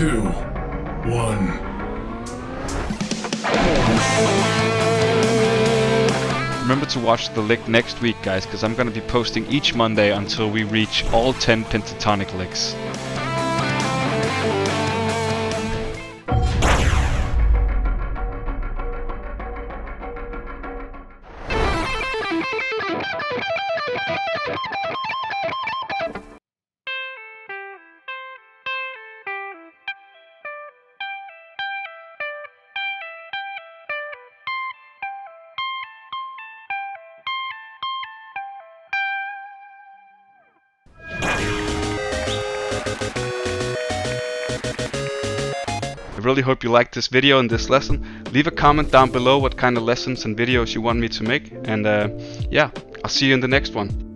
2, 1. Remember to watch the lick next week, guys, because I'm going to be posting each Monday until we reach all 10 pentatonic licks. I really hope you liked this video and this lesson. Leave a comment down below what kind of lessons and videos you want me to make, and yeah, I'll see you in the next one.